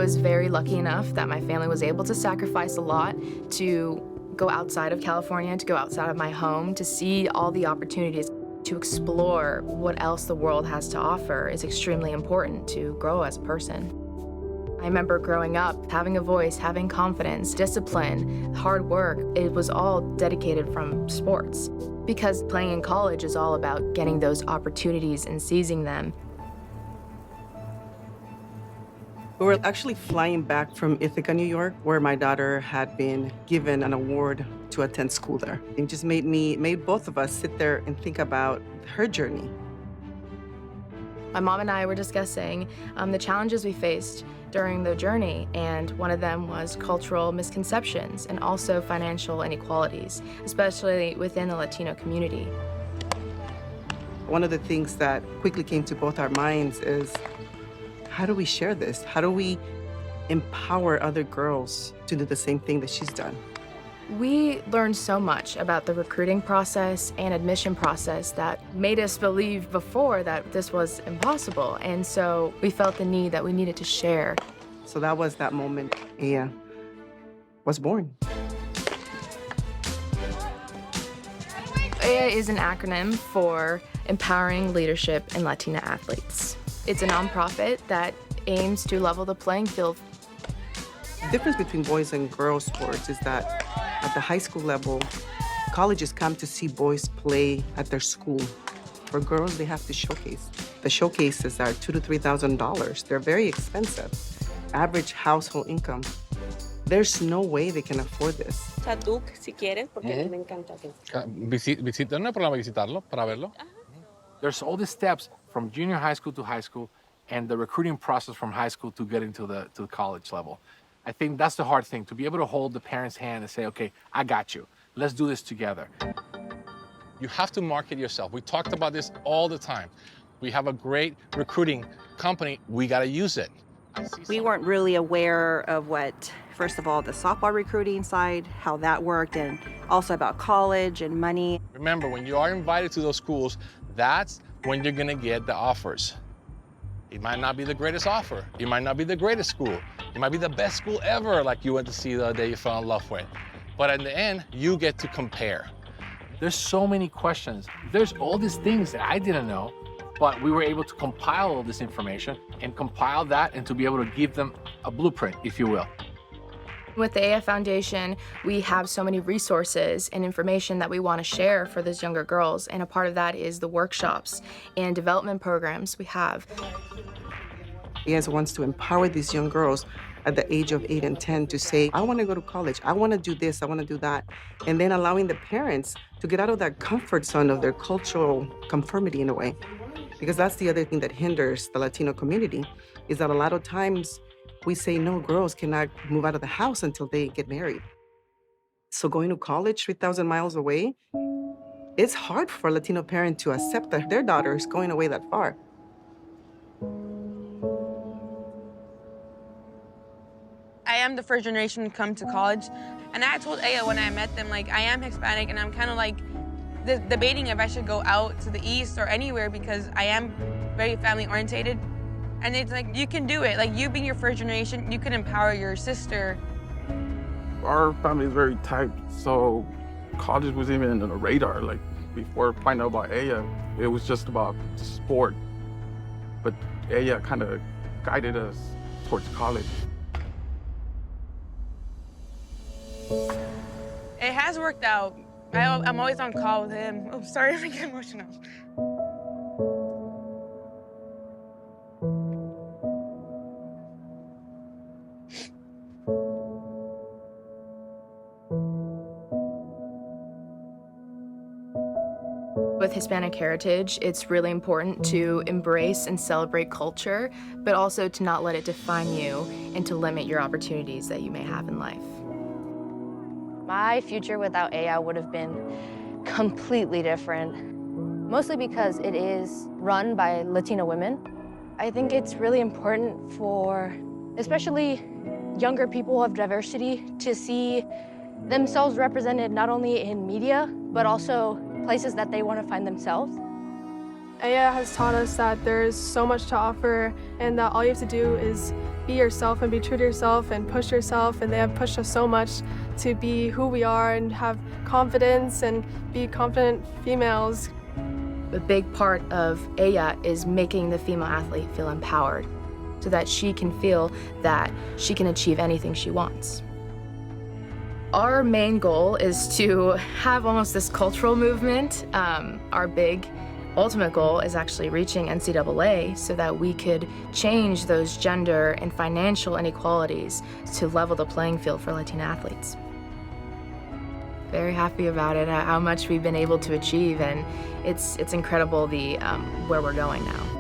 was very lucky enough that my family was able to sacrifice a lot to go outside of California, to go outside of my home, to see all the opportunities, to explore what else the world has to offer is extremely important to grow as a person. I remember growing up, having a voice, having confidence, discipline, hard work. It was all dedicated from sports. Because playing in college is all about getting those opportunities and seizing them. We were actually flying back from Ithaca, New York, where my daughter had been given an award to attend school there. It just made both of us sit there and think about her journey. My mom and I were discussing the challenges we faced during the journey, and one of them was cultural misconceptions and also financial inequalities, especially within the Latino community. One of the things that quickly came to both our minds is, how do we share this? How do we empower other girls to do the same thing that she's done? We learned so much about the recruiting process and admission process that made us believe before that this was impossible. And so we felt the need that we needed to share. So that was that moment Aya was born. AYA is an acronym for Empowering Leadership in Latina Athletes. It's a nonprofit that aims to level the playing field. The difference between boys and girls sports is that at the high school level, colleges come to see boys play at their school. For girls, they have to showcase. The showcases are $2,000 to $3,000. They're very expensive. Average household income. There's no way they can afford this. Si quieres, porque me encanta. No hay problema visitarlo para verlo. There's all the steps from junior high school to high school and the recruiting process from high school to get into the college level. I think that's the hard thing, to be able to hold the parent's hand and say, okay, I got you. Let's do this together. You have to market yourself. We talked about this all the time. We have a great recruiting company. We got to use it. We weren't really aware of what, first of all, the softball recruiting side, how that worked, and also about college and money. Remember, when you are invited to those schools, that's when you're gonna get the offers. It might not be the greatest offer. It might not be the greatest school. It might be the best school ever, like you went to see the other day you fell in love with. But in the end, you get to compare. There's so many questions. There's all these things that I didn't know, but we were able to compile all this information and compile that and to be able to give them a blueprint, if you will. With the AF Foundation, we have so many resources and information that we want to share for those younger girls, and a part of that is the workshops and development programs we have. AYA wants to empower these young girls at the age of 8 and 10 to say, I want to go to college, I want to do this, I want to do that. And then allowing the parents to get out of that comfort zone of their cultural conformity in a way. Because that's the other thing that hinders the Latino community, is that a lot of times we say, no, girls cannot move out of the house until they get married. So going to college 3,000 miles away, it's hard for a Latino parent to accept that their daughter is going away that far. I am the first generation to come to college. And I told Aya when I met them, like, I am Hispanic and I'm kind of like debating if I should go out to the East or anywhere because I am very family orientated. And it's like, you can do it. Like, you being your first generation, you can empower your sister. Our family is very tight, so college was even on the radar. Like, before finding out about Aya, it was just about sport. But Aya kind of guided us towards college. It has worked out. I'm always on call with him. Oh, sorry if I get emotional. With Hispanic heritage, it's really important to embrace and celebrate culture, but also to not let it define you and to limit your opportunities that you may have in life. My future without Aya would have been completely different, mostly because it is run by Latino women. I think it's really important for especially younger people of diversity to see themselves represented not only in media, but also places that they want to find themselves. Aya has taught us that there is so much to offer and that all you have to do is be yourself and be true to yourself and push yourself, and they have pushed us so much to be who we are and have confidence and be confident females. A big part of Aya is making the female athlete feel empowered so that she can feel that she can achieve anything she wants. Our main goal is to have almost this cultural movement. Our big ultimate goal is actually reaching NCAA so that we could change those gender and financial inequalities to level the playing field for Latina athletes. Very happy about it, how much we've been able to achieve, and it's incredible where we're going now.